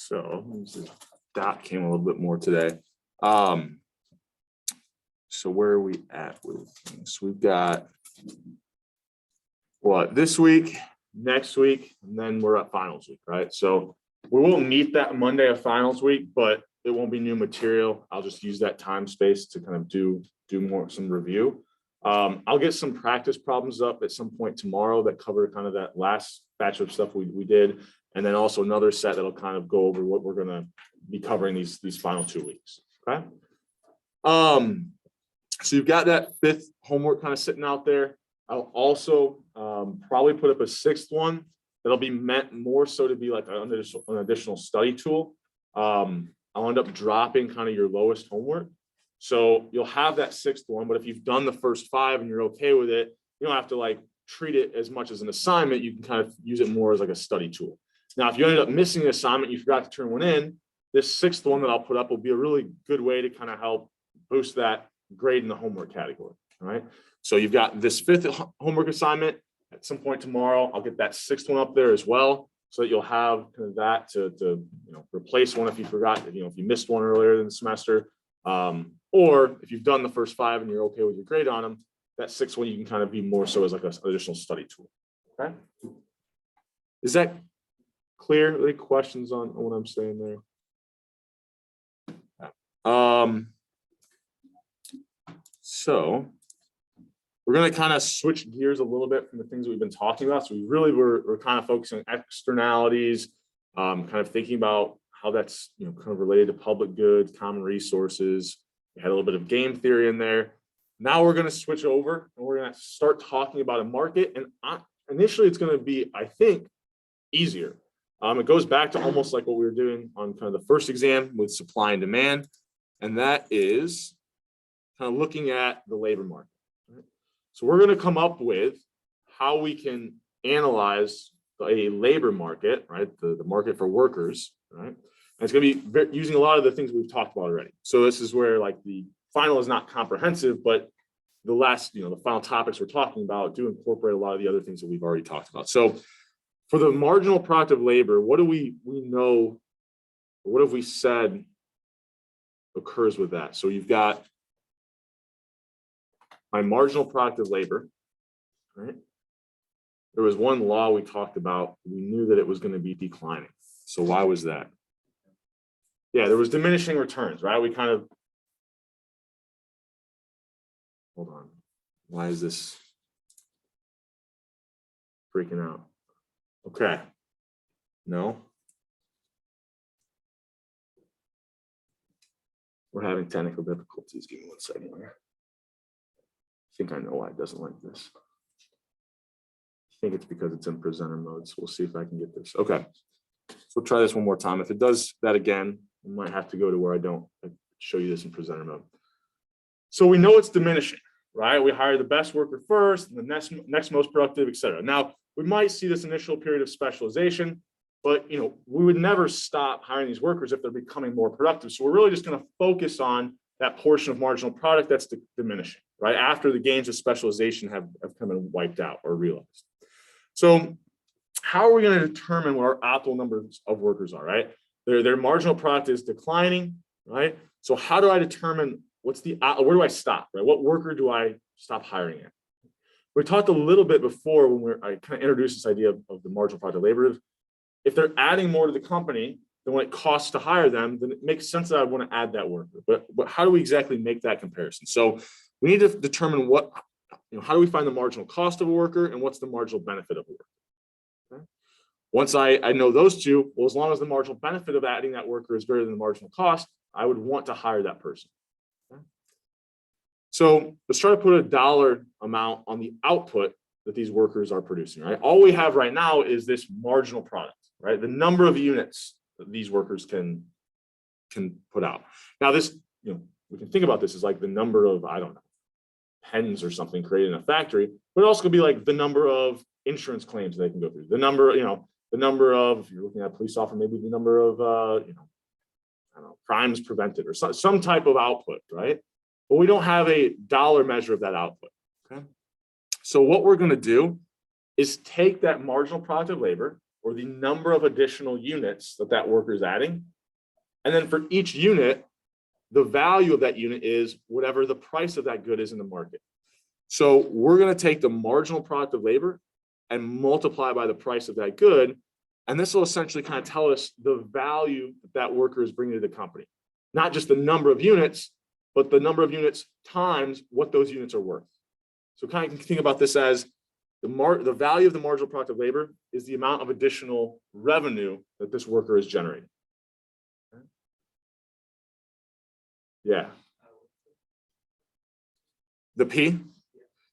So the dot came a little bit more today. So where are we at with things? We've got what this week, next week, and then we're at finals week, right? So we won't meet that Monday of finals week, but it won't be new material. I'll just use that time space to kind of do some review. I'll get some practice problems up at some point tomorrow that cover kind of that last batch of stuff we did, and then also another set that'll kind of go over what we're going to be covering these final 2 weeks. Okay. So you've got that fifth homework kind of sitting out there. I'll also probably put up a sixth one that'll be meant more so to be like an additional study tool. I'll end up dropping kind of your lowest homework. So you'll have that sixth one, but if you've done the first 5 and you're okay with it, you don't have to like treat it as much as an assignment. You can kind of use it more as like a study tool. Now, if you ended up missing an assignment, you forgot to turn one in, this sixth one that I'll put up will be a really good way to kind of help boost that grade in the homework category. All right. So you've got this fifth homework assignment at some point tomorrow. I'll get that sixth one up there as well, so that you'll have kind of that to replace one if you forgot, if you missed one earlier in the semester. Or if you've done the first 5 and you're okay with your grade on them, that sixth one you can kind of be more so as like an additional study tool. Okay. Is that clear? Any questions on what I'm saying there? So we're going to kind of switch gears a little bit from the things that we've been talking about. So we really we're kind of focusing on externalities, kind of thinking about how that's kind of related to public goods, common resources. We had a little bit of game theory in there. Now we're going to switch over and we're going to start talking about a market. And initially, it's going to be, I think, easier. It goes back to almost like what we were doing on kind of the first exam with supply and demand, and that is kind of looking at the labor market. Right? So we're going to come up with how we can analyze a labor market, right? The market for workers, right? And it's going to be using a lot of the things we've talked about already. So this is where like the final is not comprehensive, but the last, the final topics we're talking about do incorporate a lot of the other things that we've already talked about. So for the marginal product of labor, what do we know, what have we said occurs with that? So you've got my marginal product of labor, right? There was one law we talked about. We knew that it was going to be declining. So why was that? Yeah, there was diminishing returns, right? We kind of, hold on. Why is this freaking out? Okay. No. We're having technical difficulties. Give me 1 second here. I think I know why it doesn't like this. I think it's because it's in presenter mode. So we'll see if I can get this. Okay. So we'll try this one more time. If it does that again, we might have to go to where I don't show you this in presenter mode. So we know it's diminishing, right? We hire the best worker first, and the next most productive, et cetera. Now, we might see this initial period of specialization, but we would never stop hiring these workers if they're becoming more productive. So we're really just going to focus on that portion of marginal product that's diminishing, right? After the gains of specialization have come and wiped out or realized. So how are we going to determine what our optimal numbers of workers are, right? Their marginal product is declining, right? So how do I determine where do I stop, right? What worker do I stop hiring at? We talked a little bit before when I kind of introduced this idea of the marginal product of labor. If they're adding more to the company than what it costs to hire them, then it makes sense that I want to add that worker. But how do we exactly make that comparison? So we need to determine how do we find the marginal cost of a worker and what's the marginal benefit of a worker? Okay. Once I know those two, well, as long as the marginal benefit of adding that worker is greater than the marginal cost, I would want to hire that person. Okay. So let's try to put a dollar amount on the output that these workers are producing, right? All we have right now is this marginal product, right? The number of units that these workers can put out. Now this, we can think about this as like the number of, I don't know, pens or something created in a factory, but it also could be like the number of insurance claims they can go through. The number, the number of, if you're looking at a police officer, maybe the number of, I don't know, crimes prevented or some type of output, right? But we don't have a dollar measure of that output, okay? So what we're going to do is take that marginal product of labor, or the number of additional units that that worker is adding. And then for each unit, the value of that unit is whatever the price of that good is in the market. So we're going to take the marginal product of labor and multiply by the price of that good. And this will essentially kind of tell us the value that that worker is bringing to the company. Not just the number of units, but the number of units times what those units are worth. So kind of think about this as the value of the marginal product of labor is the amount of additional revenue that this worker is generating. Yeah. The P.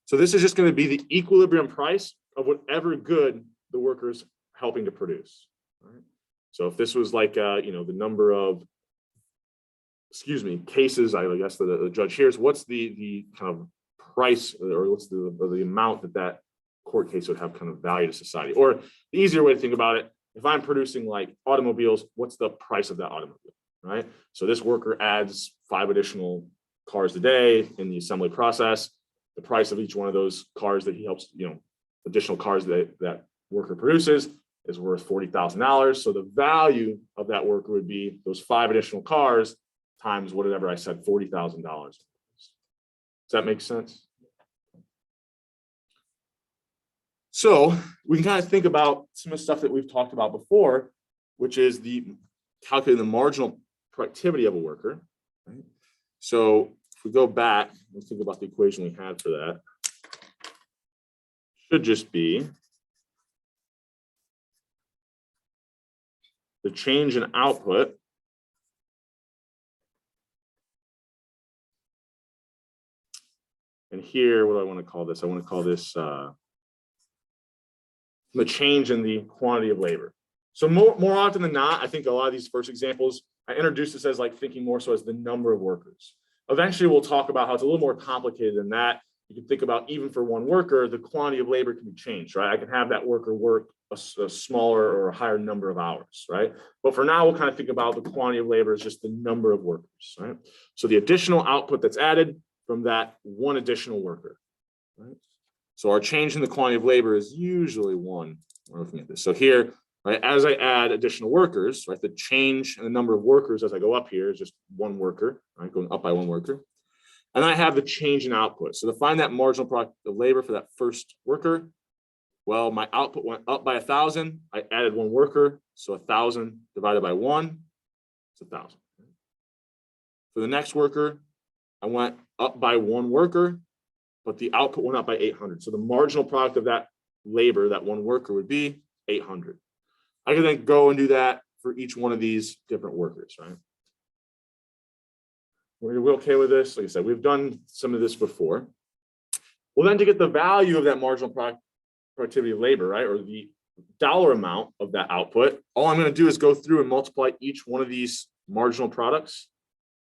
So this is just going to be the equilibrium price of whatever good the worker is helping to produce. Right? So if this was like, the number of, cases, I guess the judge hears, what's the kind of price or what's the amount that court case would have kind of value to society? Or the easier way to think about it, if I'm producing like automobiles, what's the price of that automobile, right? So this worker adds 5 additional cars a day in the assembly process. The price of each one of those cars that he helps, additional cars that worker produces is worth $40,000. So the value of that worker would be those 5 additional cars times whatever I said, $40,000. Does that make sense? So we can kind of think about some of the stuff that we've talked about before, which is the calculating the marginal productivity of a worker. Right? So if we go back, let's think about the equation we had for that. Should just be the change in output and here, what do I want to call this? I want to call this the change in the quantity of labor. So more often than not, I think a lot of these first examples, I introduce this as like thinking more so as the number of workers. Eventually, we'll talk about how it's a little more complicated than that. You can think about even for one worker, the quantity of labor can be changed, right? I can have that worker work a smaller or a higher number of hours, right? But for now, we'll kind of think about the quantity of labor as just the number of workers, right? So the additional output that's added from that one additional worker, right? So our change in the quantity of labor is usually 1. We're looking at this. So here, right, as I add additional workers, right, the change in the number of workers as I go up here is just 1 worker, right, going up by 1 worker. And I have the change in output. So to find that marginal product of labor for that first worker, well, my output went up by 1,000. I added 1 worker. So 1,000 divided by 1 is 1,000. For the next worker, I went up by 1 worker, but the output went up by 800. So the marginal product of that labor, that 1 worker, would be 800. I can then go and do that for each one of these different workers, right? We're okay with this? Like I said, we've done some of this before. Well, then to get the value of that marginal productivity of labor, right, or the dollar amount of that output, all I'm going to do is go through and multiply each one of these marginal products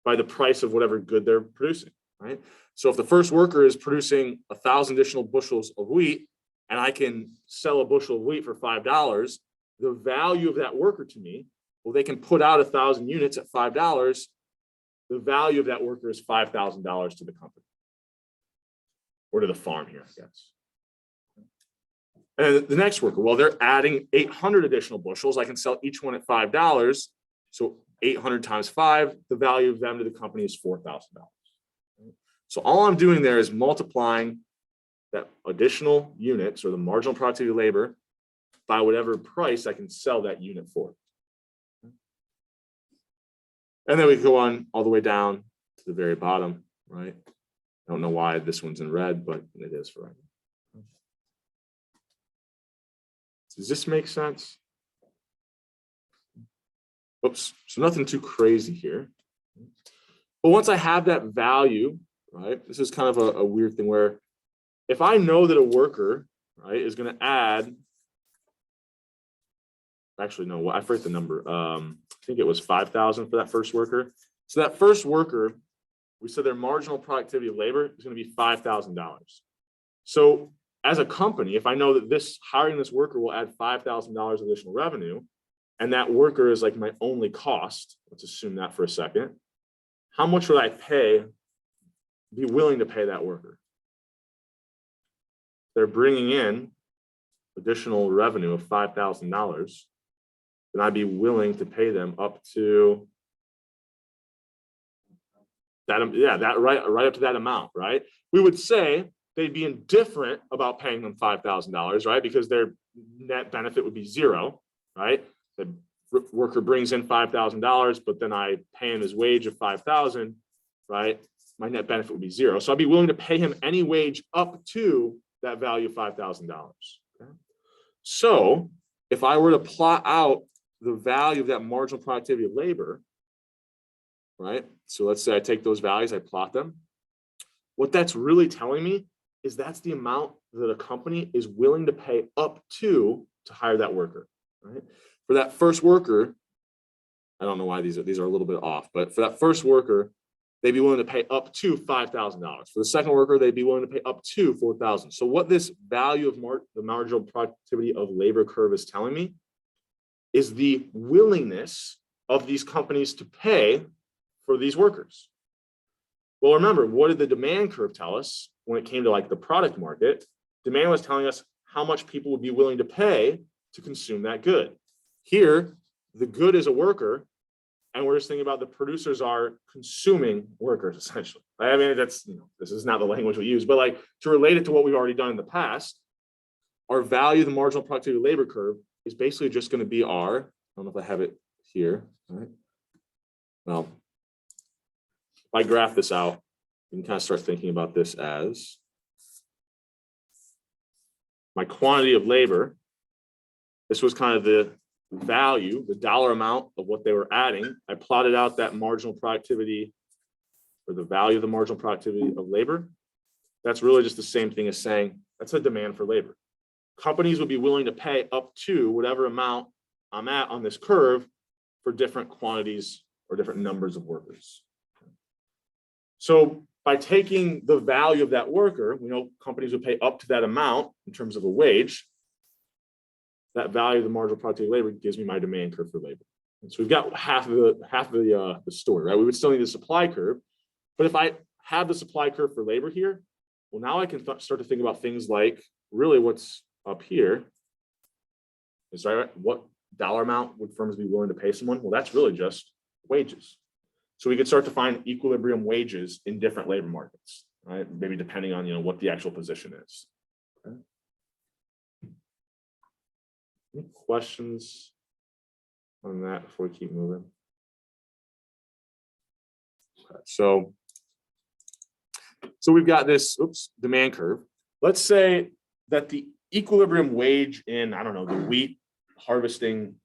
by the price of whatever good they're producing, right? So if the first worker is producing 1,000 additional bushels of wheat, and I can sell a bushel of wheat for $5, the value of that worker to me, well, they can put out 1,000 units at $5. The value of that worker is $5,000 to the company or to the farm here, I guess. And the next worker, well, they're adding 800 additional bushels. I can sell each one at $5. So 800 times 5, the value of them to the company is $4,000. So all I'm doing there is multiplying that additional units or the marginal productivity of labor by whatever price I can sell that unit for. And then we go on all the way down to the very bottom, right? I don't know why this one's in red, but it is for right now. Does this make sense? Oops, so nothing too crazy here. But once I have that value, right, this is kind of a weird thing where if I know that a worker, right, is going to add, actually, no, I forget the number. I think it was 5,000 for that first worker. So that first worker, we said their marginal productivity of labor is going to be $5,000. So as a company, if I know that hiring this worker will add $5,000 additional revenue, and that worker is like my only cost, let's assume that for a second, how much would I be willing to pay that worker? They're bringing in additional revenue of $5,000, then I'd be willing to pay them up to that. Yeah, that right up to that amount, right? We would say they'd be indifferent about paying them $5,000, right? Because their net benefit would be zero, right? The worker brings in $5,000, but then I pay him his wage of $5,000, right? My net benefit would be zero. So I'd be willing to pay him any wage up to that value of $5,000. Okay? So if I were to plot out the value of that marginal productivity of labor, right? So let's say I take those values, I plot them. What that's really telling me is that's the amount that a company is willing to pay up to hire that worker, right? For that first worker, I don't know why these are a little bit off, but for that first worker, they'd be willing to pay up to $5,000. For the second worker, they'd be willing to pay up to $4,000. So what this value of the marginal productivity of labor curve is telling me is the willingness of these companies to pay for these workers. Well, remember, what did the demand curve tell us when it came to like the product market? Demand was telling us how much people would be willing to pay to consume that good. Here, the good is a worker, and we're just thinking about the producers are consuming workers, essentially. I mean, that's, this is not the language we use, but like to relate it to what we've already done in the past, our value, the marginal productivity labor curve, is basically just going to be our, I don't know if I have it here, all right? Well, if I graph this out, you can kind of start thinking about this as my quantity of labor. This was kind of the value, the dollar amount of what they were adding. I plotted out that marginal productivity, or the value of the marginal productivity of labor. That's really just the same thing as saying that's a demand for labor. Companies would be willing to pay up to whatever amount I'm at on this curve for different quantities or different numbers of workers. So by taking the value of that worker, we know companies would pay up to that amount in terms of a wage. That value of the marginal productivity labor gives me my demand curve for labor. And so we've got half of the story, right? We would still need the supply curve, but if I have the supply curve for labor here, well, now I can start to think about things like really what's up here is, right, what dollar amount would firms be willing to pay someone? Well, that's really just wages. So we could start to find equilibrium wages in different labor markets, right? Maybe depending on what the actual position is. Okay. Any questions on that before we keep moving? Okay, so we've got this demand curve. Let's say that the equilibrium wage in, I don't know, the wheat harvesting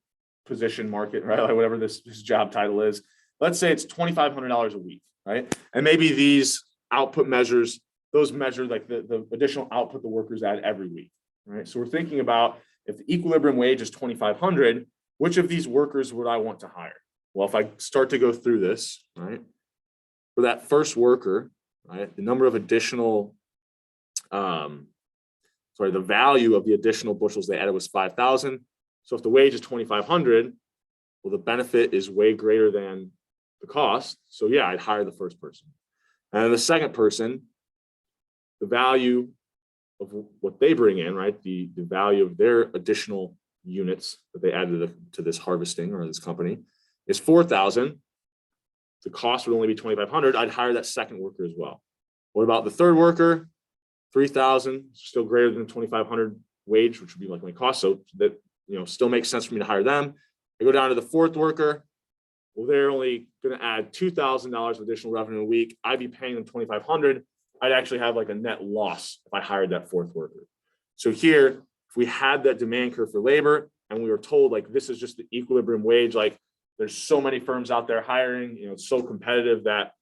position market, right? Like whatever this job title is. Let's say it's $2,500 a week, right? And maybe these output measures, those measure like the additional output the workers add every week, right? So we're thinking about if the equilibrium wage is $2,500, which of these workers would I want to hire? Well, if I start to go through this, right, for that first worker, right, the number of additional, the value of the additional bushels they added was 5,000. So if the wage is 2,500, well, the benefit is way greater than the cost. So yeah, I'd hire the first person. And the second person, the value of what they bring in, right, the value of their additional units that they added to this harvesting or this company is 4,000. The cost would only be 2,500. I'd hire that second worker as well. What about the third worker? 3,000, still greater than the 2,500 wage, which would be like my cost. So that still makes sense for me to hire them. I go down to the fourth worker. Well, they're only going to add $2,000 of additional revenue a week. I'd be paying them 2,500. I'd actually have like a net loss if I hired that fourth worker. So here, if we had that demand curve for labor and we were told like this is just the equilibrium wage, like there's so many firms out there hiring, it's so competitive that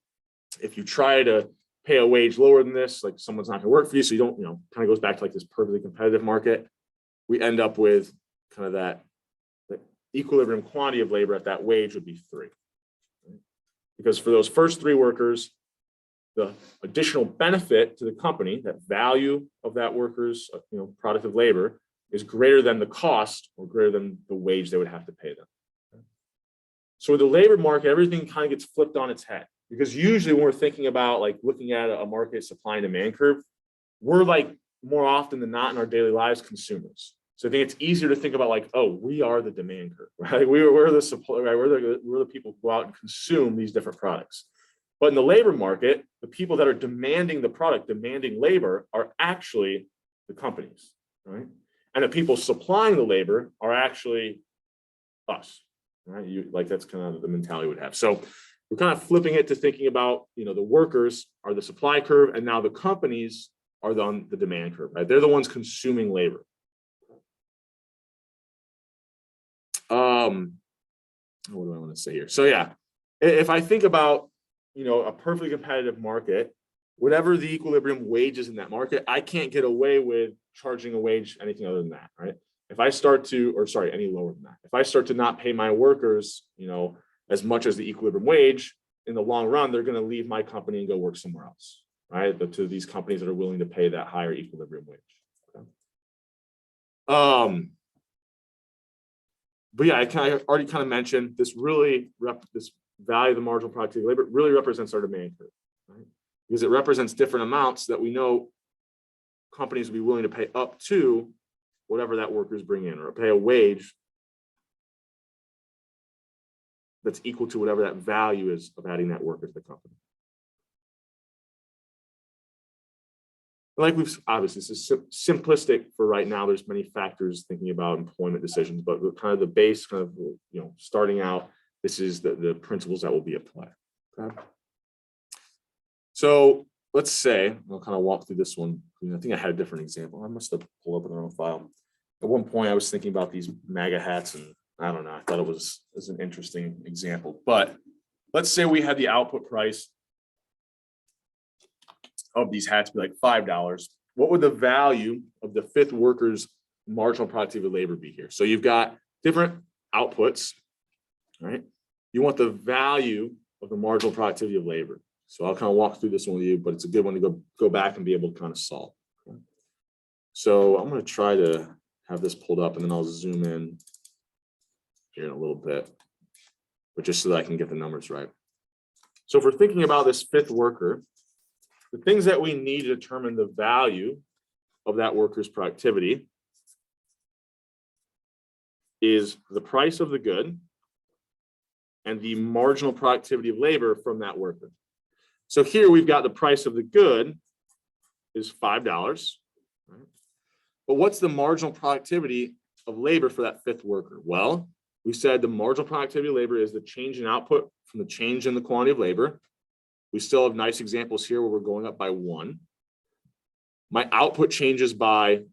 if you try to pay a wage lower than this, like someone's not going to work for you. So you don't, kind of goes back to like this perfectly competitive market. We end up with kind of that equilibrium quantity of labor at that wage would be 3. Right? Because for those first 3 workers, the additional benefit to the company, that value of that worker's product of labor is greater than the cost or greater than the wage they would have to pay them. Okay? So with the labor market, everything kind of gets flipped on its head, because usually when we're thinking about like looking at a market supply and demand curve, we're like more often than not in our daily lives consumers. So I think it's easier to think about like, oh, we are the demand curve, right? We're the supply, right? We're the people who go out and consume these different products. But in the labor market, the people that are demanding the product, demanding labor, are actually the companies, right? And the people supplying the labor are actually us, right? Like that's kind of the mentality we would have. So we're kind of flipping it to thinking about, the workers are the supply curve, and now the companies are on the demand curve, right? They're the ones consuming labor. What do I want to say here? So yeah, if I think about, a perfectly competitive market, whatever the equilibrium wages in that market, I can't get away with charging a wage anything other than that, right? If I start to, or sorry, any lower than that, if I start to not pay my workers, as much as the equilibrium wage, in the long run, they're going to leave my company and go work somewhere else, right? But to these companies that are willing to pay that higher equilibrium wage. Okay. But yeah, I already kind of mentioned this this value of the marginal productivity of labor really represents our demand curve, right? Because it represents different amounts that we know companies will be willing to pay up to whatever that workers bring in, or pay a wage that's equal to whatever that value is of adding that worker to the company. Like we've obviously, this is simplistic for right now. There's many factors thinking about employment decisions, but kind of the base, kind of, starting out, this is the principles that will be applied. Okay. So let's say, I'll kind of walk through this one. I think I had a different example. I must have pulled up in the wrong file. At one point, I was thinking about these MAGA hats, and I don't know, I thought it was an interesting example. But let's say we had the output price of these hats be like $5. What would the value of the fifth worker's marginal productivity of labor be here? So you've got different outputs, right? You want the value of the marginal productivity of labor. So I'll kind of walk through this one with you, but it's a good one to go back and be able to kind of solve. Okay. So I'm going to try to have this pulled up, and then I'll zoom in here in a little bit, but just so that I can get the numbers right. So if we're thinking about this fifth worker, the things that we need to determine the value of that worker's productivity is the price of the good and the marginal productivity of labor from that worker. So here we've got the price of the good is $5. Right? But what's the marginal productivity of labor for that fifth worker? Well, we said the marginal productivity of labor is the change in output from the change in the quantity of labor. We still have nice examples here where we're going up by 1. My output changes by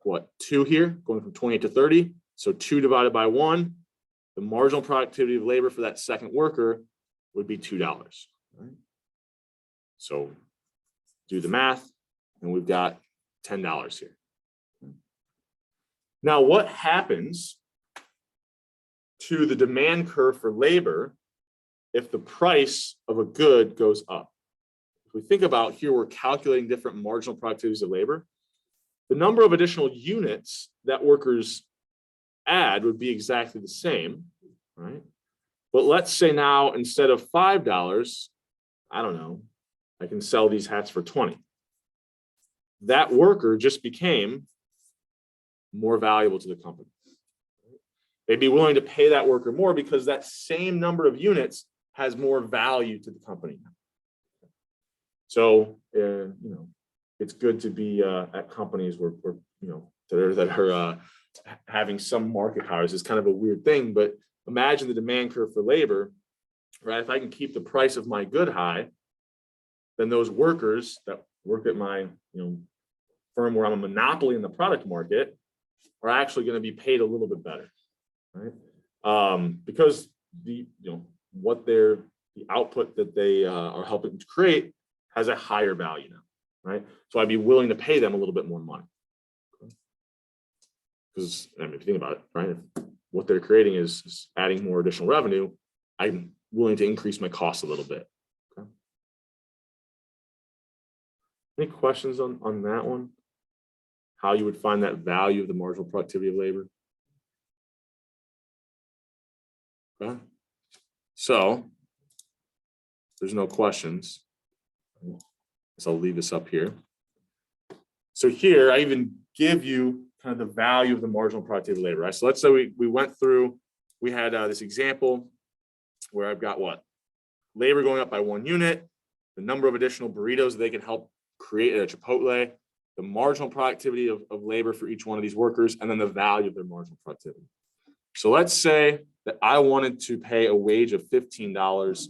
what? 2 here, going from 28 to 30. So 2 divided by 1, the marginal productivity of labor for that second worker would be $2. Right? So do the math, and we've got $10 here. Now, what happens to the demand curve for labor if the price of a good goes up? If we think about here, we're calculating different marginal productivities of labor. The number of additional units that workers add would be exactly the same, right? But let's say now, instead of $5, I don't know, I can sell these hats for 20. That worker just became more valuable to the company. They'd be willing to pay that worker more because that same number of units has more value to the company. So, it's good to be at companies where that are having some market powers. It's kind of a weird thing, but imagine the demand curve for labor, right? If I can keep the price of my good high, then those workers that work at my firm where I'm a monopoly in the product market are actually going to be paid a little bit better, right? Because the output that they are helping to create has a higher value now, right? So I'd be willing to pay them a little bit more money. Because if you think about it, right, if what they're creating is adding more additional revenue, I'm willing to increase my cost a little bit. Okay. Any questions on that one? How you would find that value of the marginal productivity of labor? Okay. So there's no questions. So I'll leave this up here. So here I even give you kind of the value of the marginal productivity labor, right? So let's say we went through, we had this example where I've got what? Labor going up by 1 unit, the number of additional burritos they can help create at a Chipotle, the marginal productivity of labor for each one of these workers, and then the value of their marginal productivity. So let's say that I wanted to pay a wage of $15.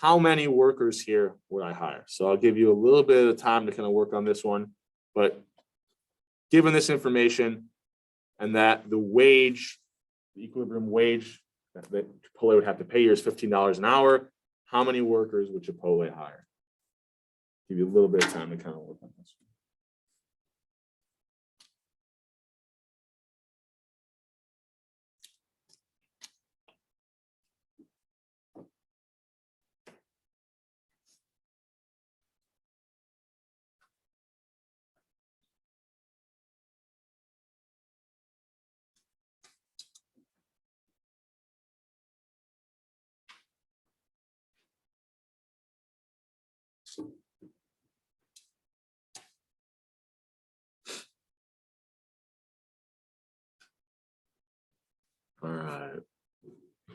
How many workers here would I hire? So I'll give you a little bit of time to kind of work on this one, but given this information and that the wage, the equilibrium wage that Chipotle would have to pay here is $15 an hour, how many workers would Chipotle hire? Give you a little bit of time to kind of work on this. All right.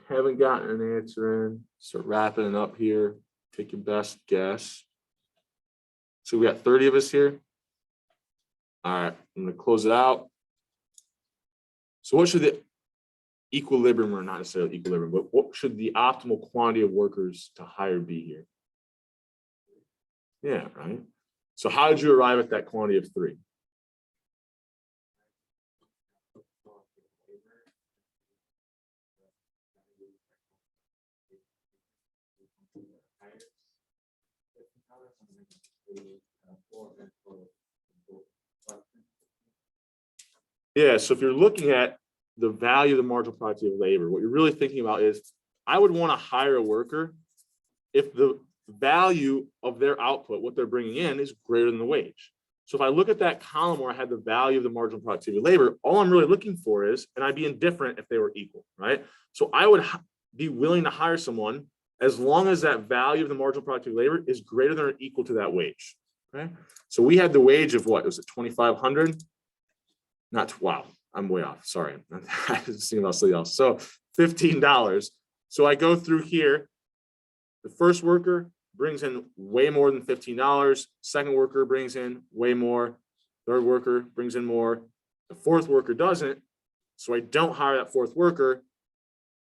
Haven't gotten an answer in. Start wrapping it up here. Take your best guess. So we got 30 of us here. All right, I'm going to close it out. So what should the equilibrium, or not necessarily equilibrium, but what should the optimal quantity of workers to hire be here? Yeah, right. So how did you arrive at that quantity of 3? Yeah, so if you're looking at the value of the marginal productivity of labor, what you're really thinking about is, I would want to hire a worker if the value of their output, what they're bringing in, is greater than the wage. So if I look at that column where I had the value of the marginal productivity of labor, all I'm really looking for is, and I'd be indifferent if they were equal, right? So I would be willing to hire someone as long as that value of the marginal productivity of labor is greater than or equal to that wage, okay? So we had the wage of what? Was it 2,500? Not, wow, I'm way off, sorry. I was thinking about something else. So $15. So I go through here, the first worker brings in way more than $15. Second worker brings in way more. Third worker brings in more. The fourth worker doesn't. So I don't hire that fourth worker,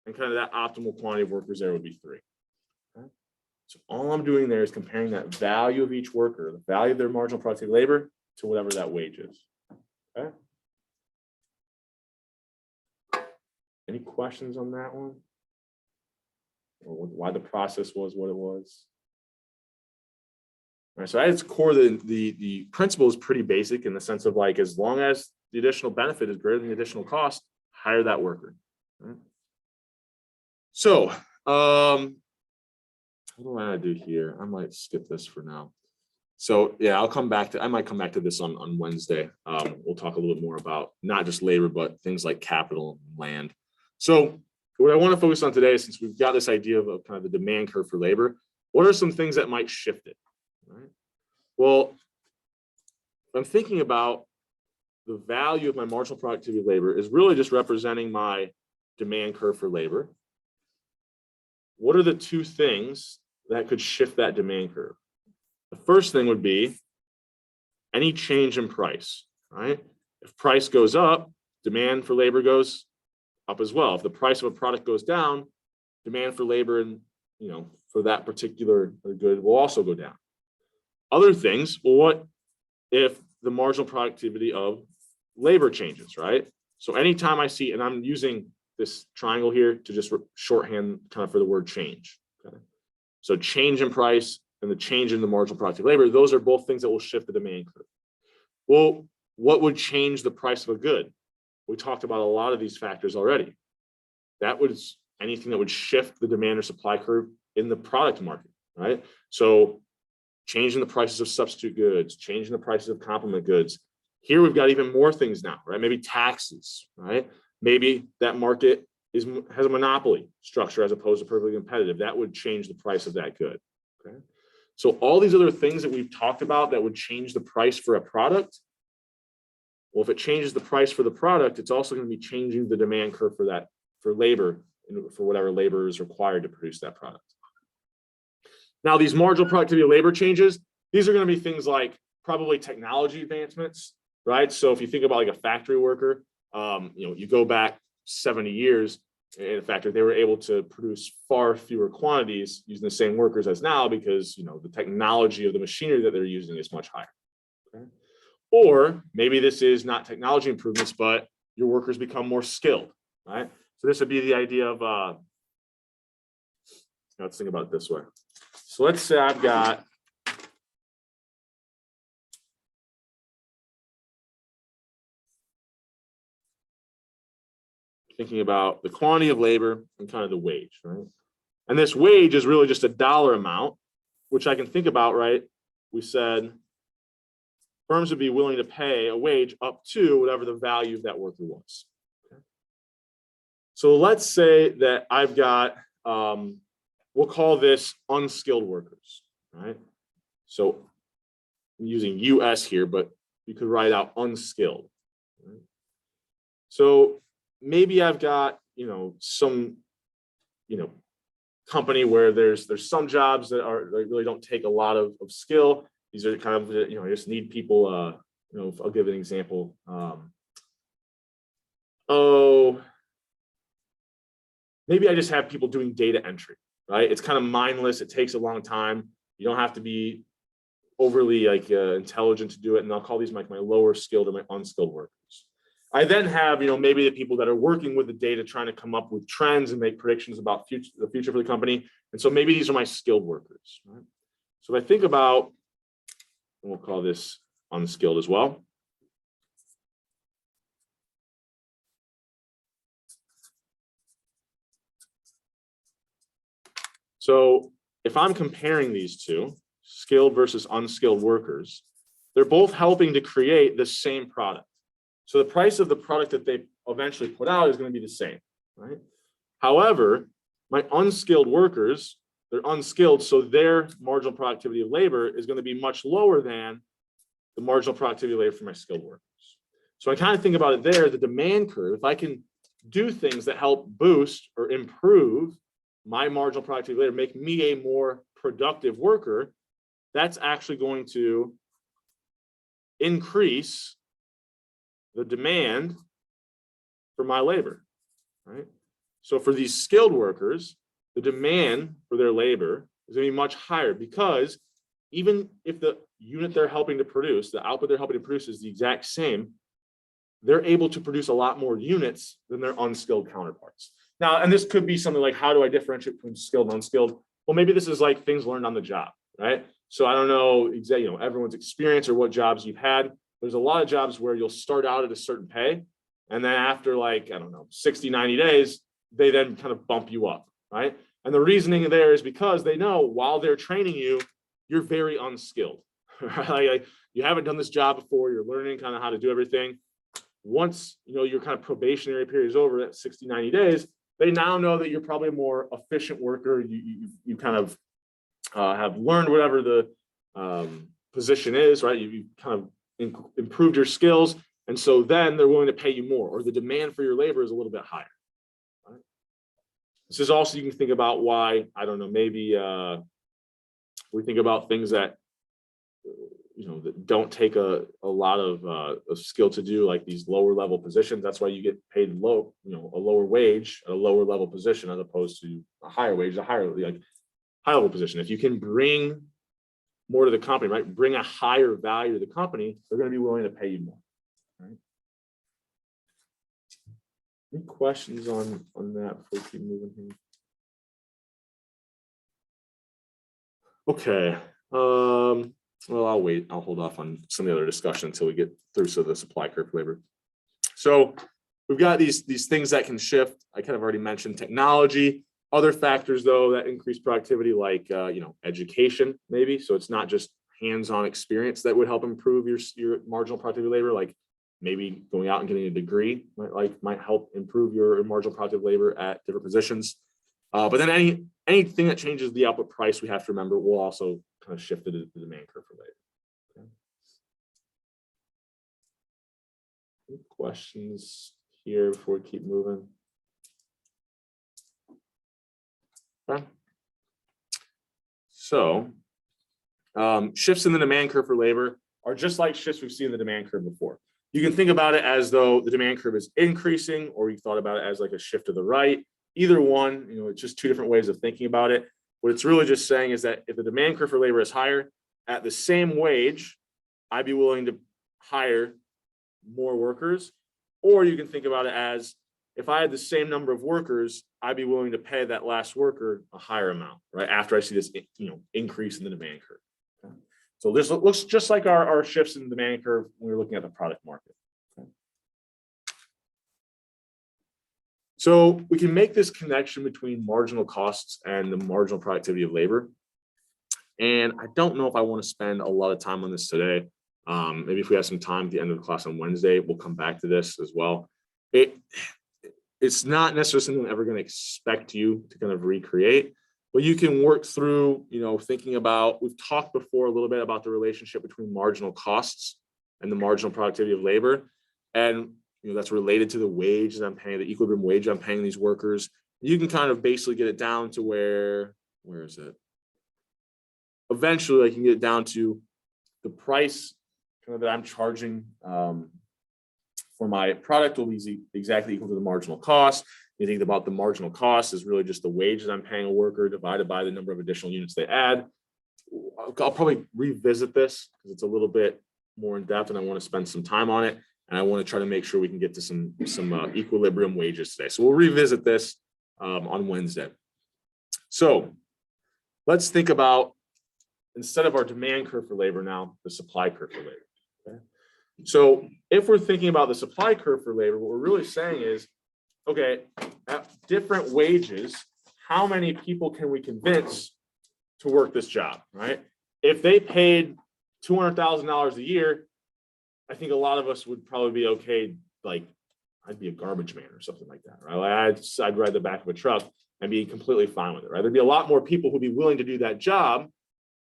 and kind of that optimal quantity of workers there would be 3. Okay? So all I'm doing there is comparing that value of each worker, the value of their marginal productivity labor, to whatever that wage is. Okay? Any questions on that one? Or why the process was what it was? All right, so at its core, the principle is pretty basic in the sense of, like, as long as the additional benefit is greater than the additional cost, hire that worker. Right? So what do I do here? I might skip this for now. So yeah, I might come back to this on Wednesday. We'll talk a little bit more about not just labor, but things like capital and land. So what I want to focus on today, since we've got this idea of kind of the demand curve for labor, what are some things that might shift it? Right? Well, I'm thinking about the value of my marginal productivity of labor is really just representing my demand curve for labor. What are the 2 things that could shift that demand curve? The first thing would be any change in price, right? If price goes up, demand for labor goes up as well. If the price of a product goes down, demand for labor and, for that particular good will also go down. Other things, well, what if the marginal productivity of labor changes, right? So anytime I see, and I'm using this triangle here to just shorthand kind of for the word change. Okay? So change in price and the change in the marginal productivity labor, those are both things that will shift the demand curve. Well, what would change the price of a good? We talked about a lot of these factors already. That was anything that would shift the demand or supply curve in the product market, right? So changing the prices of substitute goods, changing the prices of complement goods. Here we've got even more things now, right? Maybe taxes, right? Maybe that market has a monopoly structure as opposed to perfectly competitive. That would change the price of that good, okay? So all these other things that we've talked about that would change the price for a product, Well, if it changes the price for the product, it's also going to be changing the demand curve for labor, for whatever labor is required to produce that product. Now, these marginal productivity of labor changes, these are going to be things like probably technology advancements, right? So if you think about like a factory worker, you go back 70 years in a factory, they were able to produce far fewer quantities using the same workers as now because the technology of the machinery that they're using is much higher. Okay? Or maybe this is not technology improvements, but your workers become more skilled, right? So this would be the idea of, let's think about it this way. So let's say I've got thinking about the quantity of labor and kind of the wage, right? And this wage is really just a dollar amount, which I can think about, right? We said firms would be willing to pay a wage up to whatever the value of that worker was. Okay. So let's say that I've got, we'll call this unskilled workers, right? So I'm using US here, but you could write out unskilled. Right? So maybe I've got, some, company where there's some jobs that really don't take a lot of skill. These are kind of, you just need people, I'll give an example. Maybe I just have people doing data entry, right? It's kind of mindless. It takes a long time. You don't have to be overly intelligent to do it. And I'll call these my lower skilled or my unskilled workers. I then have, maybe the people that are working with the data, trying to come up with trends and make predictions about the future for the company. And so maybe these are my skilled workers, right? So if I think about, and we'll call this unskilled as well. So if I'm comparing these two, skilled versus unskilled workers, they're both helping to create the same product. So the price of the product that they eventually put out is going to be the same, right? However, my unskilled workers, they're unskilled, so their marginal productivity of labor is going to be much lower than the marginal productivity of labor for my skilled workers. So I kind of think about it there, the demand curve. If I can do things that help boost or improve my marginal productivity of labor, make me a more productive worker, that's actually going to increase the demand for my labor, right? So for these skilled workers, the demand for their labor is going to be much higher because even if the unit they're helping to produce, the output they're helping to produce is the exact same, they're able to produce a lot more units than their unskilled counterparts. Now, and this could be something like, how do I differentiate between skilled and unskilled? Well, maybe this is like things learned on the job, right? So I don't know exactly, everyone's experience or what jobs you've had. There's a lot of jobs where you'll start out at a certain pay, and then after 60, 90 days, they then kind of bump you up, right? And the reasoning there is because they know while they're training you, you're very unskilled, right? You haven't done this job before, you're learning kind of how to do everything. Once, your kind of probationary period is over at 60, 90 days, they now know that you're probably a more efficient worker. You kind of have learned whatever the position is, right? You kind of improved your skills. And so then they're willing to pay you more, or the demand for your labor is a little bit higher. Right? This is also, you can think about why, I don't know, maybe we think about things that, that don't take a lot of skill to do, like these lower level positions. That's why you get paid low, a lower wage at a lower level position as opposed to a higher wage, a higher, high level position. If you can bring more to the company, right? Bring a higher value to the company, they're going to be willing to pay you more. Right? Any questions on that before we keep moving here? Okay. Well, I'll wait. I'll hold off on some of the other discussion until we get through the supply curve for labor. So we've got these things that can shift. I kind of already mentioned technology. Other factors, though, that increase productivity, like education, maybe. So it's not just hands-on experience that would help improve your marginal productivity labor. Like maybe going out and getting a degree might help improve your marginal productive labor at different positions. But then anything that changes the output price, we have to remember, will also kind of shift the demand curve for labor. Okay. Any questions here before we keep moving? Okay. So shifts in the demand curve for labor are just like shifts we've seen in the demand curve before. You can think about it as though the demand curve is increasing, or you thought about it as like a shift to the right. Either one, it's just two different ways of thinking about it. What it's really just saying is that if the demand curve for labor is higher, at the same wage, I'd be willing to hire more workers. Or you can think about it as if I had the same number of workers, I'd be willing to pay that last worker a higher amount, right? After I see this, increase in the demand curve. Okay. So this looks just like our shifts in the demand curve when we're looking at the product market. Okay. So we can make this connection between marginal costs and the marginal productivity of labor. And I don't know if I want to spend a lot of time on this today. Maybe if we have some time at the end of the class on Wednesday, we'll come back to this as well. It's not necessarily something I'm ever going to expect you to kind of recreate, but you can work through, thinking about, we've talked before a little bit about the relationship between marginal costs and the marginal productivity of labor. And, that's related to the wage that I'm paying, the equilibrium wage I'm paying these workers. You can kind of basically get it down to where is it? Eventually, I can get it down to the price kind of that I'm charging for my product will be exactly equal to the marginal cost. You think about the marginal cost is really just the wage that I'm paying a worker divided by the number of additional units they add. I'll probably revisit this because it's a little bit more in depth and I want to spend some time on it. And I want to try to make sure we can get to some equilibrium wages today. So we'll revisit this on Wednesday. So let's think about, instead of our demand curve for labor now, the supply curve for labor. Okay? So if we're thinking about the supply curve for labor, what we're really saying is, okay, at different wages, how many people can we convince to work this job, right? If they paid $200,000 a year, I think a lot of us would probably be okay. Like, I'd be a garbage man or something like that, right? I'd ride the back of a truck and be completely fine with it, right? There'd be a lot more people who'd be willing to do that job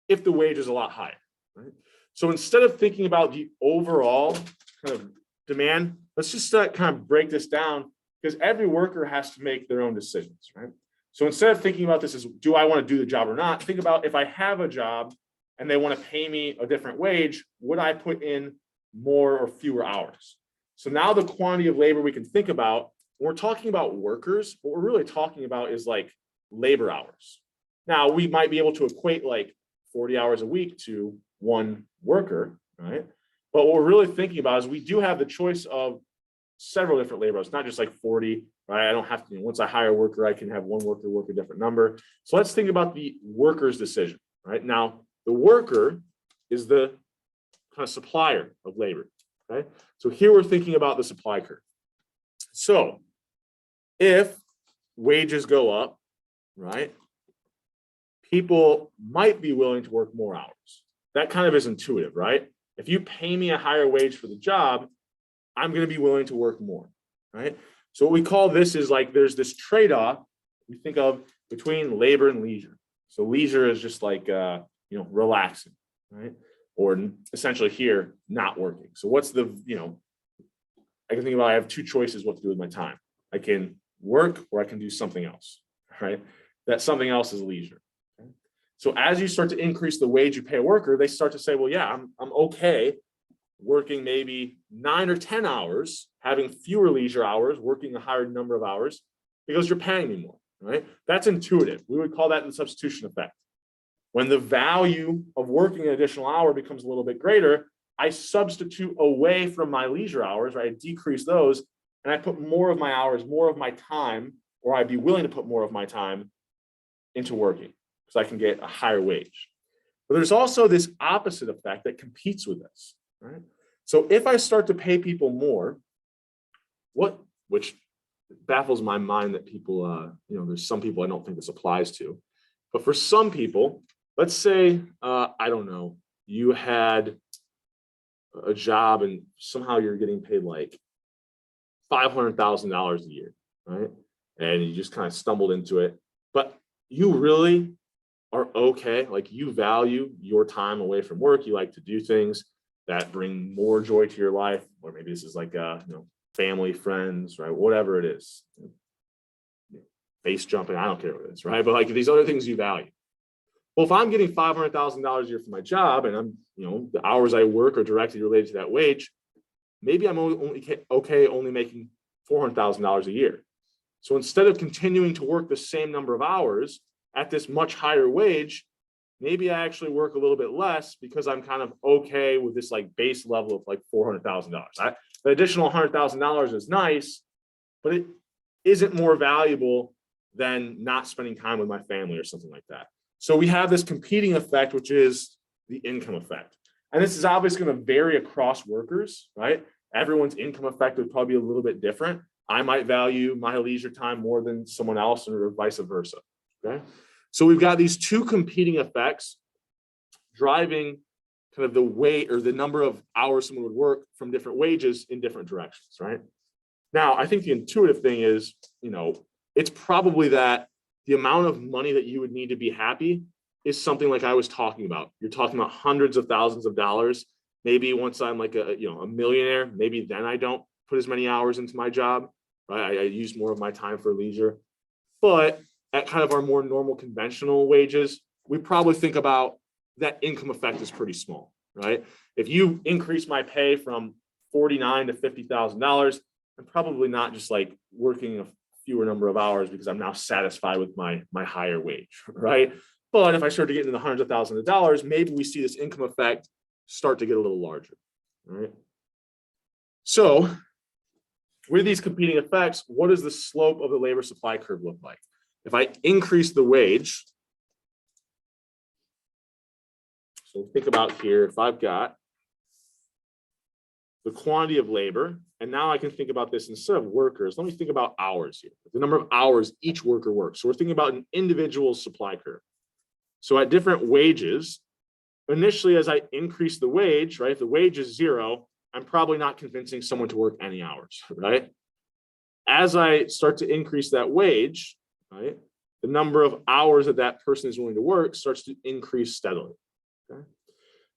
if the wage is a lot higher, right? So instead of thinking about the overall kind of demand, let's just kind of break this down, because every worker has to make their own decisions, right? So instead of thinking about this as, do I want to do the job or not? Think about, if I have a job and they want to pay me a different wage, would I put in more or fewer hours? So now the quantity of labor we can think about, when we're talking about workers, what we're really talking about is like labor hours. Now we might be able to equate like 40 hours a week to one worker, right? But what we're really thinking about is we do have the choice of several different labor hours, not just like 40, right? I don't have to, once I hire a worker, I can have one worker work a different number. So let's think about the worker's decision, right? Now, the worker is the kind of supplier of labor, okay? So here we're thinking about the supply curve. So if wages go up, right, people might be willing to work more hours. That kind of is intuitive, right? If you pay me a higher wage for the job, I'm going to be willing to work more, right? So what we call this is like, there's this trade-off we think of between labor and leisure. So leisure is just like, relaxing, right? Or essentially here, not working. So what's the, I can think about, I have two choices what to do with my time. I can work or I can do something else, right? That something else is leisure. Okay? So as you start to increase the wage you pay a worker, they start to say, well, yeah, I'm okay working maybe 9 or 10 hours, having fewer leisure hours, working a higher number of hours because you're paying me more, right? That's intuitive. We would call that the substitution effect. When the value of working an additional hour becomes a little bit greater, I substitute away from my leisure hours, right? I decrease those, and I put more of my hours, more of my time, or I'd be willing to put more of my time into working because I can get a higher wage. But there's also this opposite effect that competes with this, right? So if I start to pay people more, which baffles my mind that people, there's some people I don't think this applies to, but for some people, let's say, I don't know, you had a job and somehow you're getting paid like $500,000 a year, right? And you just kind of stumbled into it, but you really are okay. Like, you value your time away from work. You like to do things. that bring more joy to your life, or maybe this is like family, friends, right? Whatever it is, base jumping, I don't care what it is, right? But like these other things you value. Well, if I'm getting $500,000 a year for my job, and I'm, the hours I work are directly related to that wage, maybe I'm only making $400,000 a year. So instead of continuing to work the same number of hours at this much higher wage, maybe I actually work a little bit less because I'm kind of okay with this like base level of like $400,000. The additional $100,000 is nice, but it isn't more valuable than not spending time with my family or something like that. So we have this competing effect, which is the income effect. And this is obviously going to vary across workers, right? Everyone's income effect would probably be a little bit different. I might value my leisure time more than someone else, or vice versa. Okay. So we've got these two competing effects driving kind of the weight or the number of hours someone would work from different wages in different directions, right? Now, I think the intuitive thing is, it's probably that the amount of money that you would need to be happy is something like I was talking about. You're talking about hundreds of thousands of dollars. Maybe once I'm like a millionaire, maybe then I don't put as many hours into my job, right? I use more of my time for leisure. But at kind of our more normal conventional wages, we probably think about that income effect is pretty small, right? If you increase my pay from $49,000 to $50,000, I'm probably not just like working a fewer number of hours because I'm now satisfied with my higher wage, right? But if I start to get into the hundreds of thousands of dollars, maybe we see this income effect start to get a little larger, right? So with these competing effects, what does the slope of the labor supply curve look like? If I increase the wage, so think about here, if I've got the quantity of labor, and now I can think about this instead of workers, let me think about hours here, the number of hours each worker works. So we're thinking about an individual supply curve. So at different wages, initially as I increase the wage, right, if the wage is zero, I'm probably not convincing someone to work any hours, right? As I start to increase that wage, right, the number of hours that that person is willing to work starts to increase steadily. Okay?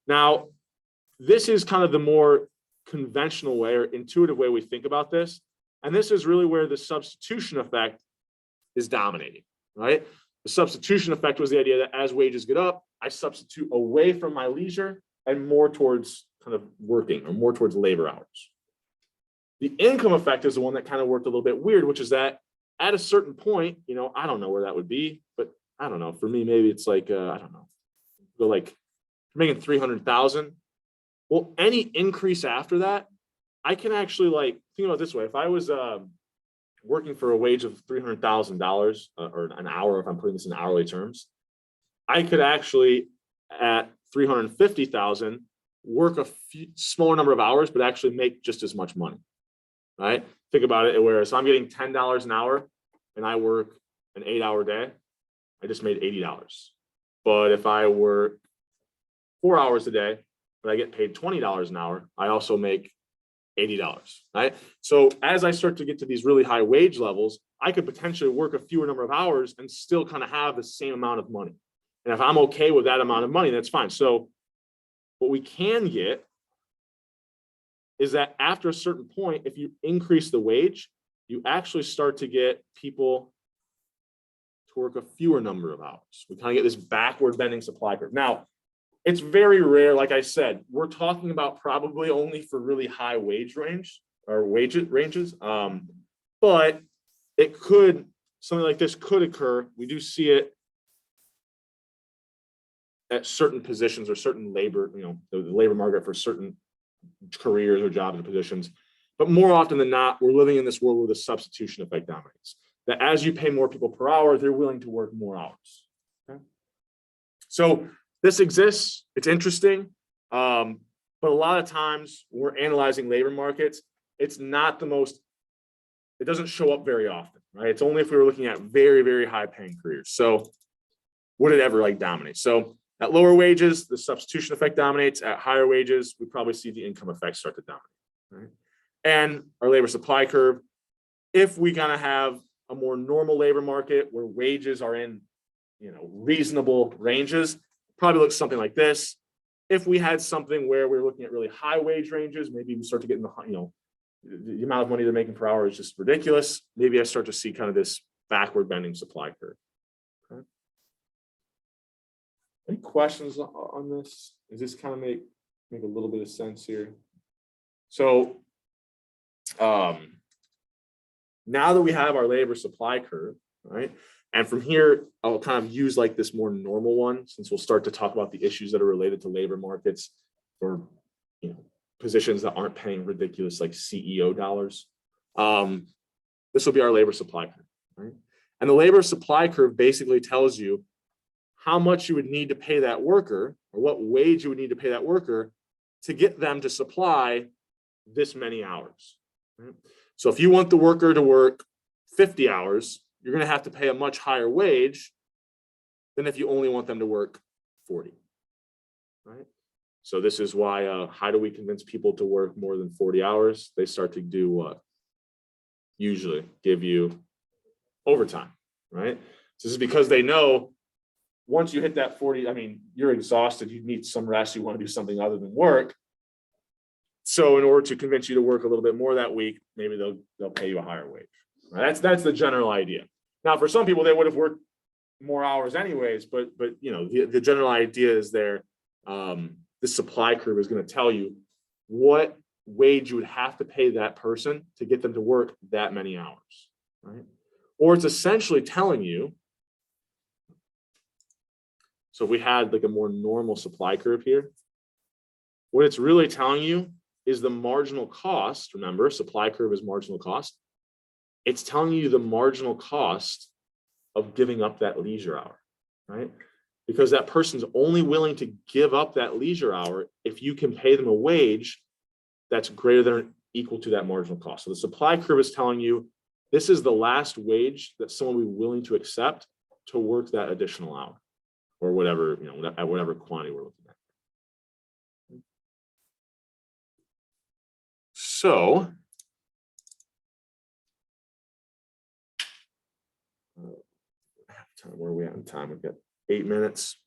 Now, this is kind of the more conventional way or intuitive way we think about this. And this is really where the substitution effect is dominating, right? The substitution effect was the idea that as wages get up, I substitute away from my leisure and more towards kind of working or more towards labor hours. The income effect is the one that kind of worked a little bit weird, which is that at a certain point, I don't know where that would be, but I don't know. For me, maybe it's like, I don't know, go like making 300,000. Well, any increase after that, I can actually like think about it this way. If I was working for a wage of $300,000 or an hour, if I'm putting this in hourly terms, I could actually at 350,000 work a smaller number of hours, but actually make just as much money, right? Think about it. Whereas I'm getting $10 an hour and I work an 8-hour day, I just made $80. But if I work 4 hours a day, but I get paid $20 an hour, I also make $80, right? So as I start to get to these really high wage levels, I could potentially work a fewer number of hours and still kind of have the same amount of money. And if I'm okay with that amount of money, that's fine. So what we can get is that after a certain point, if you increase the wage, you actually start to get people to work a fewer number of hours. We kind of get this backward bending supply curve. Now, it's very rare, like I said, we're talking about probably only for really high wage range or wage ranges. But it could, something like this could occur. We do see it at certain positions or certain labor, the labor market for certain careers or jobs or positions. But more often than not, we're living in this world where the substitution effect dominates. That as you pay more people per hour, they're willing to work more hours. Okay? So this exists, it's interesting, but a lot of times when we're analyzing labor markets, it's not the most, it doesn't show up very often, right? It's only if we were looking at very, very high paying careers. So would it ever like dominate? So at lower wages, the substitution effect dominates. At higher wages, we probably see the income effect start to dominate, right? And our labor supply curve, if we kind of have a more normal labor market where wages are in, reasonable ranges, probably looks something like this. if we had something where we're looking at really high wage ranges, maybe we start to get in the, the amount of money they're making per hour is just ridiculous. Maybe I start to see kind of this backward bending supply curve. Okay. Any questions on this? Does this kind of make a little bit of sense here? So now that we have our labor supply curve, right? And from here, I'll kind of use like this more normal one, since we'll start to talk about the issues that are related to labor markets for positions that aren't paying ridiculous like CEO dollars. This will be our labor supply curve, right? And the labor supply curve basically tells you how much you would need to pay that worker, or what wage you would need to pay that worker to get them to supply this many hours. Right? So if you want the worker to work 50 hours, you're going to have to pay a much higher wage than if you only want them to work 40. Right? So this is why, how do we convince people to work more than 40 hours? They start to do what? Usually give you overtime, right? So this is because they know once you hit that 40, I mean, you're exhausted, you need some rest, you want to do something other than work. So in order to convince you to work a little bit more that week, maybe they'll pay you a higher wage. Right? That's the general idea. Now, for some people, they would have worked more hours anyways, but the general idea is there. The supply curve is going to tell you what wage you would have to pay that person to get them to work that many hours, right? Or it's essentially telling you, so if we had like a more normal supply curve here, what it's really telling you is the marginal cost. Remember, supply curve is marginal cost. It's telling you the marginal cost of giving up that leisure hour, right? Because that person's only willing to give up that leisure hour if you can pay them a wage that's greater than or equal to that marginal cost. So the supply curve is telling you this is the last wage that someone will be willing to accept to work that additional hour, or whatever, at whatever quantity we're looking at. So where are we at in time? We've got 8 minutes.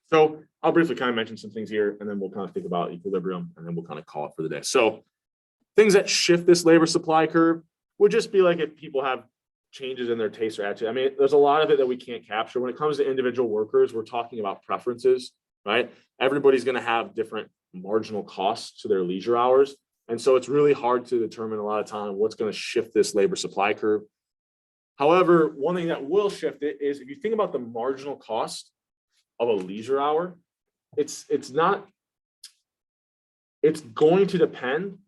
So I'll briefly kind of mention some things here, and then we'll kind of think about equilibrium, and then we'll kind of call it for the day. So things that shift this labor supply curve would just be like if people have changes in their taste or attitude. I mean, there's a lot of it that we can't capture. When it comes to individual workers, we're talking about preferences, right? Everybody's going to have different marginal costs to their leisure hours. And so it's really hard to determine a lot of time what's going to shift this labor supply curve. However, one thing that will shift it is if you think about the marginal cost of a leisure hour, it's going to depend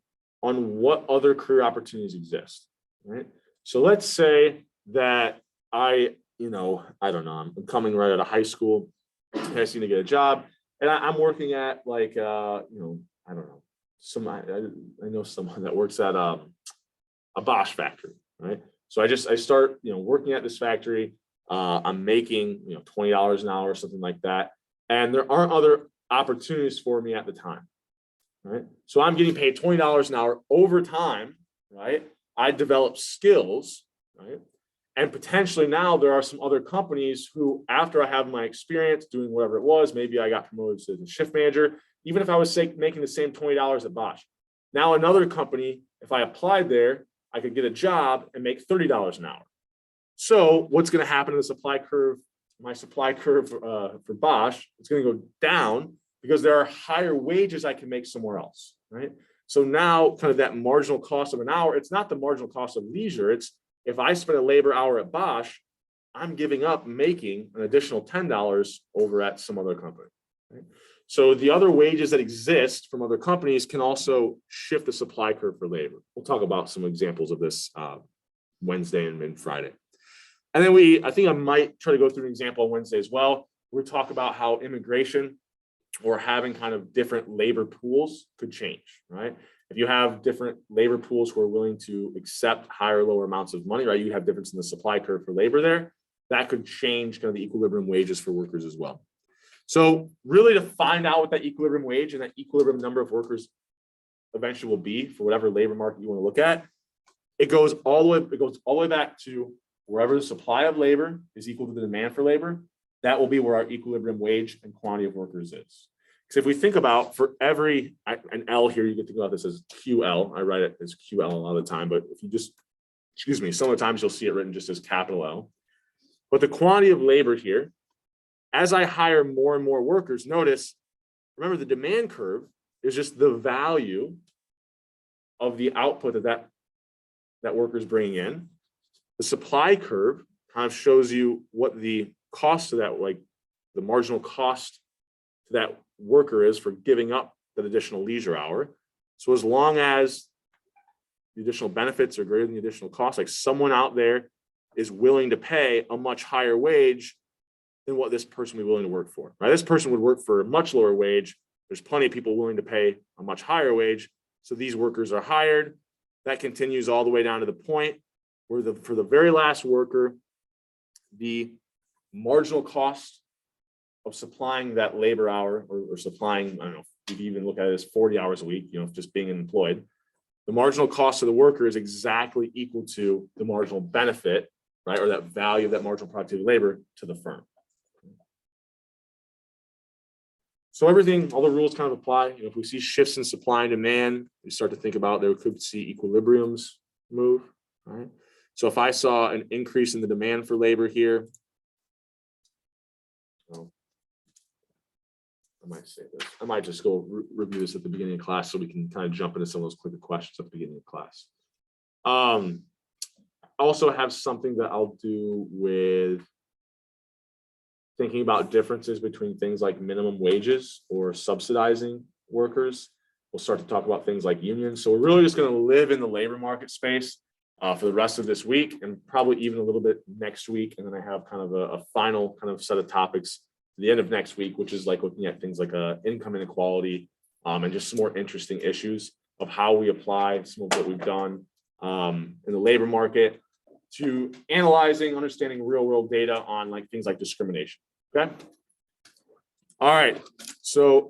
on what other career opportunities exist, right? So let's say that I don't know, I'm coming right out of high school, I need to get a job, and I'm working at like, I don't know, I know someone that works at a Bosch factory, right? So I start, working at this factory. I'm making, $20 an hour or something like that. And there aren't other opportunities for me at the time, right? So I'm getting paid $20 an hour over time, right? I develop skills, right? And potentially now there are some other companies who, after I have my experience doing whatever it was, maybe I got promoted to the shift manager, even if I was making the same $20 at Bosch. Now another company, if I applied there, I could get a job and make $30 an hour. So what's going to happen in the supply curve, my supply curve for Bosch, it's going to go down because there are higher wages I can make somewhere else, right? So now kind of that marginal cost of an hour, it's not the marginal cost of leisure. It's if I spend a labor hour at Bosch, I'm giving up making an additional $10 over at some other company, right? So the other wages that exist from other companies can also shift the supply curve for labor. We'll talk about some examples of this Wednesday and Friday. And then I think I might try to go through an example on Wednesday as well. We'll talk about how immigration or having kind of different labor pools could change, right? If you have different labor pools who are willing to accept higher or lower amounts of money, right? You have difference in the supply curve for labor there. That could change kind of the equilibrium wages for workers as well. So really to find out what that equilibrium wage and that equilibrium number of workers eventually will be for whatever labor market you want to look at, it goes all the way back to wherever the supply of labor is equal to the demand for labor, that will be where our equilibrium wage and quantity of workers is. Because if we think about for every, an L here, you get to think about this as QL. I write it as QL a lot of the time, but if you just, excuse me, some of the times you'll see it written just as capital L. But the quantity of labor here, as I hire more and more workers, notice, remember the demand curve is just the value of the output that worker's bringing in. The supply curve kind of shows you what the cost of that, like the marginal cost to that worker is for giving up that additional leisure hour. So as long as the additional benefits are greater than the additional cost, like someone out there is willing to pay a much higher wage than what this person would be willing to work for, right? This person would work for a much lower wage. There's plenty of people willing to pay a much higher wage. So these workers are hired. That continues all the way down to the point where for the very last worker, the marginal cost of supplying that labor hour or supplying, I don't know, you can even look at it as 40 hours a week, you know, just being employed. The marginal cost of the worker is exactly equal to the marginal benefit, right? Or that value of that marginal productivity labor to the firm. So everything, all the rules kind of apply. You know, if we see shifts in supply and demand, we start to think about there could see equilibriums move, right? So if I saw an increase in the demand for labor here, well, I might say this. I might just go review this at the beginning of class so we can kind of jump into some of those quicker questions at the beginning of class. I also have something that I'll do with thinking about differences between things like minimum wages or subsidizing workers. We'll start to talk about things like unions. So we're really just going to live in the labor market space for the rest of this week and probably even a little bit next week. And then I have kind of a final kind of set of topics at the end of next week, which is like looking at things like income inequality and just some more interesting issues of how we apply some of what we've done in the labor market to analyzing, understanding real world data on like things like discrimination. Okay. All right. So